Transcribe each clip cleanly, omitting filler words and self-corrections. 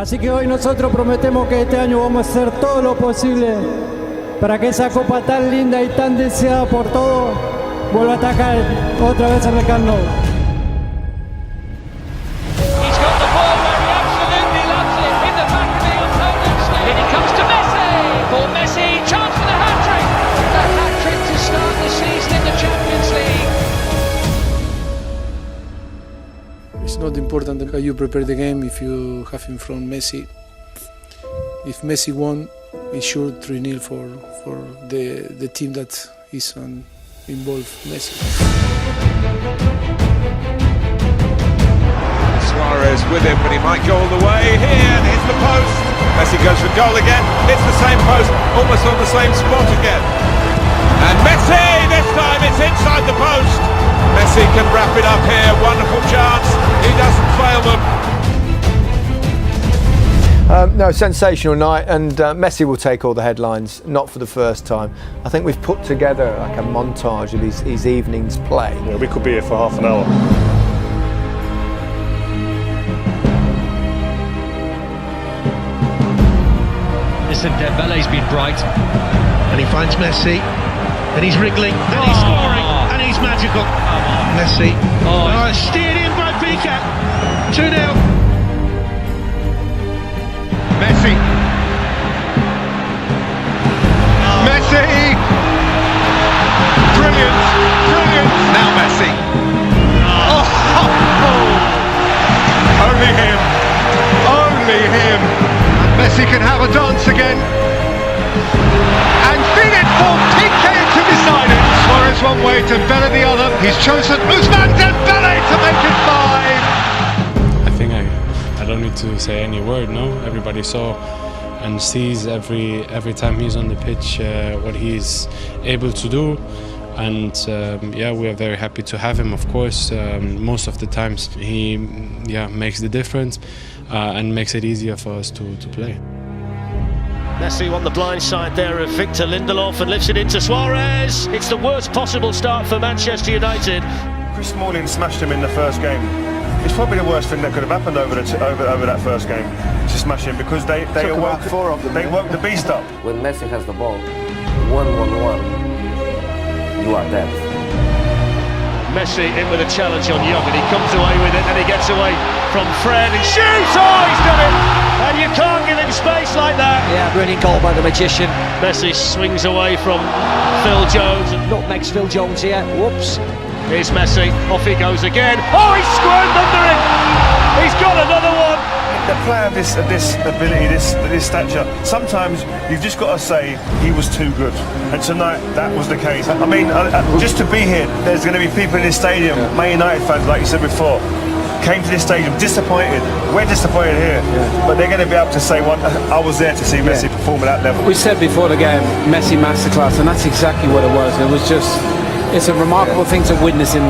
Así que hoy nosotros prometemos que este año vamos a hacer todo lo posible para que esa copa tan linda y tan deseada por todos vuelva a atacar otra vez en el Camp Nou. He's got the ball where he absolutely loves it, in the back of the opponent's net. And it comes to Messi. For Messi, chance for the hat-trick. The hat-trick to start the season in the Champions League. It's not important how you prepare the game if you have in front Messi. If Messi won, it's sure 3-0 for the team that is involved, Messi. Suarez with him, but he might go all the way here and hits the post. Messi goes for goal again, hits the same post, almost on the same spot again. And Messi, this time it's inside the post. Messi can wrap it up here, wonderful chance, he doesn't fail them. No, sensational night, and Messi will take all the headlines, not for the first time. I think we've put together like a montage of his evening's play. Yeah, we could be here for half an hour. Listen, Dembele's been bright. And he finds Messi, and he's wriggling, and he's scoring, and he's magical. Messi. Steered in by Piqué. 2-0. Messi. Messi. Brilliant. Brilliant. Now Messi. Only him. Only him. Messi can have a dance again. And feed it for Piqué to decide it. Suarez one way, Dembele the other. He's chosen Ousmane Dembele to make it 5. I think I don't need to say any word, no? Everybody saw and sees every time he's on the pitch what he's able to do. And yeah, we are very happy to have him, of course. Most of the times he makes the difference and makes it easier for us to play. Messi on the blind side there of Victor Lindelof and lifts it into Suarez. It's the worst possible start for Manchester United. Chris Smalling smashed him in the first game. It's probably the worst thing that could have happened over that first game, to smash him, because they woke the beast up. When Messi has the ball, 1-1-1, you are dead. Messi in with a challenge on Young, and he comes away with it, and he gets away from Fred, and shoots! Oh, he's done it! And you can't give him space like that. Yeah, brilliant goal by the magician. Messi swings away from Phil Jones. And nutmegs Phil Jones here. Whoops. Here's Messi, off he goes again. Oh, he's squirmed under it! He's got another one! The player of this ability, this stature, sometimes you've just got to say he was too good. And tonight, that was the case. I mean, just to be here, there's going to be people in this stadium, Man United fans, like you said before, came to this stadium disappointed. We're disappointed here, but they're going to be able to say, I was there to see Messi perform at that level. We said before the game, Messi masterclass, and that's exactly what it was. It was just, it's a remarkable thing to witness in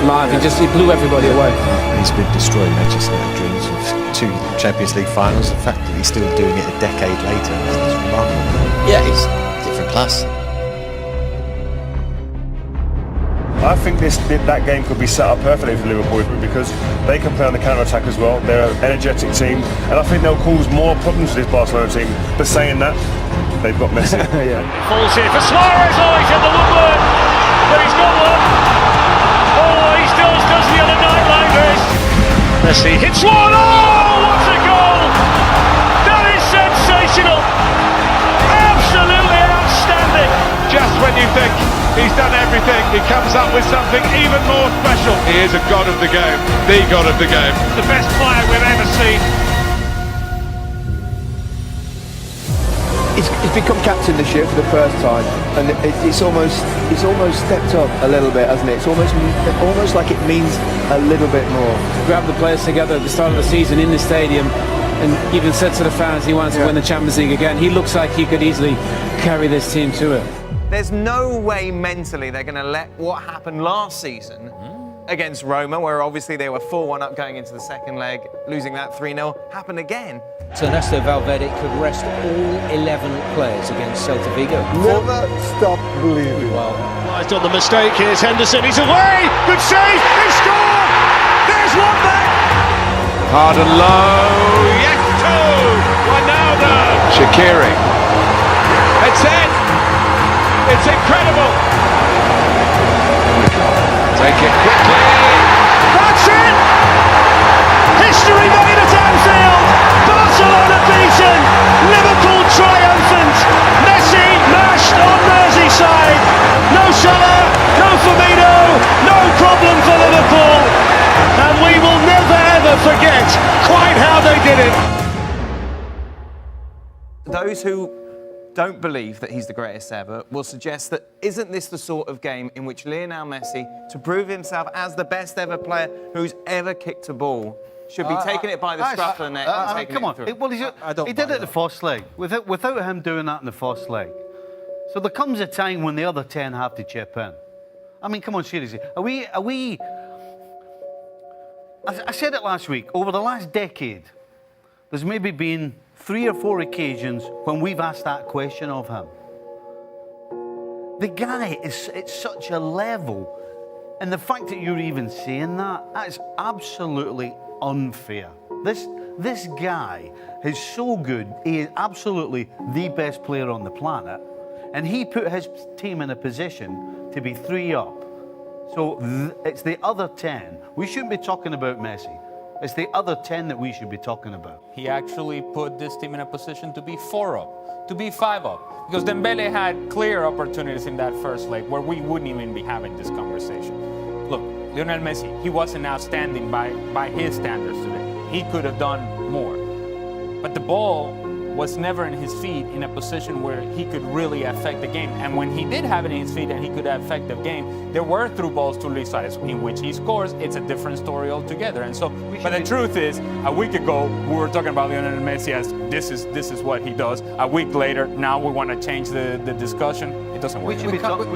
live. He blew everybody away. He's been destroying Manchester United dreams with 2 Champions League finals. The fact that he's still doing it a decade later is remarkable. Yeah, he's different class. I think that game could be set up perfectly for Liverpool because they can play on the counter-attack as well. They're an energetic team, and I think they'll cause more problems to this Barcelona team. But saying that, they've got Messi. Falls here for Suarez. Oh, he's in the woodwork, but he's got one. Oh, he still does the other night like this. Messi hits one. Oh, what a goal! That is sensational. Absolutely outstanding. Just when you think he's done everything, he comes up with something even more special. He is a god of the game, the god of the game. The best player we've ever seen. He's become captain this year for the first time, and it's almost stepped up a little bit, hasn't it? It's almost like it means a little bit more. Grab the players together at the start of the season in the stadium, and even said to the fans he wanted to win the Champions League again. He looks like he could easily carry this team to it. There's no way mentally they're going to let what happened last season against Roma, where obviously they were 4-1 up going into the second leg, losing that 3-0, happen again. So Ernesto Valverde could rest all 11 players against Celta Vigo. Never stop believing. Well, he's done the mistake. Here's Henderson. He's away. Good save. He scored. There's one back. Hard and low. Yes, 2. Shaqiri. It's in! It's incredible! Take it quickly! That's it! History made at Anfield! Barcelona beaten! Liverpool triumphant! Messi mashed on Merseyside! No Salah, no Firmino, no problem for Liverpool! And we will never ever forget quite how they did it! Those who don't believe that he's the greatest ever will suggest that isn't this the sort of game in which Lionel Messi, to prove himself as the best ever player who's ever kicked a ball, should be taking it by the scruff of the neck and taking come it on. through? Well, he did it the first leg, without him doing that in the first leg. So there comes a time when the other 10 have to chip in. I mean, come on, seriously. Are we... I said it last week, over the last decade, there's maybe been 3 or 4 occasions when we've asked that question of him. The guy is at such a level, and the fact that you're even saying that is absolutely unfair. This guy is so good, he is absolutely the best player on the planet, and he put his team in a position to be 3 up. So it's the other 10. We shouldn't be talking about Messi. It's the other 10 that we should be talking about. He actually put this team in a position to be 4 up, to be 5 up. Because Dembele had clear opportunities in that first leg where we wouldn't even be having this conversation. Look, Lionel Messi, he wasn't outstanding by his standards today. He could have done more. But the ball was never in his feet in a position where he could really affect the game. And when he did have it in his feet and he could affect the game, there were through balls to Luis Suarez in which he scores. It's a different story altogether. And so, but the truth is, a week ago, we were talking about Lionel Messi as this is what he does. A week later, now we want to change the discussion. It doesn't work. We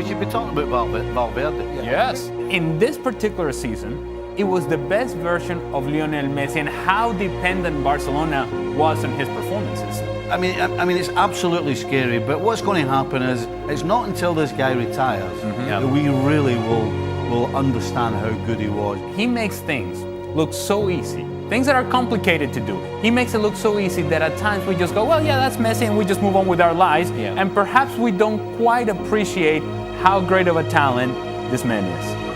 should be talking about Valverde. Yes. In this particular season, it was the best version of Lionel Messi and how dependent Barcelona was on his performances. I mean, it's absolutely scary, but what's going to happen is it's not until this guy retires that we really will understand how good he was. He makes things look so easy. Things that are complicated to do. He makes it look so easy that at times we just go, well, yeah, that's Messi, and we just move on with our lives. Yeah. And perhaps we don't quite appreciate how great of a talent this man is.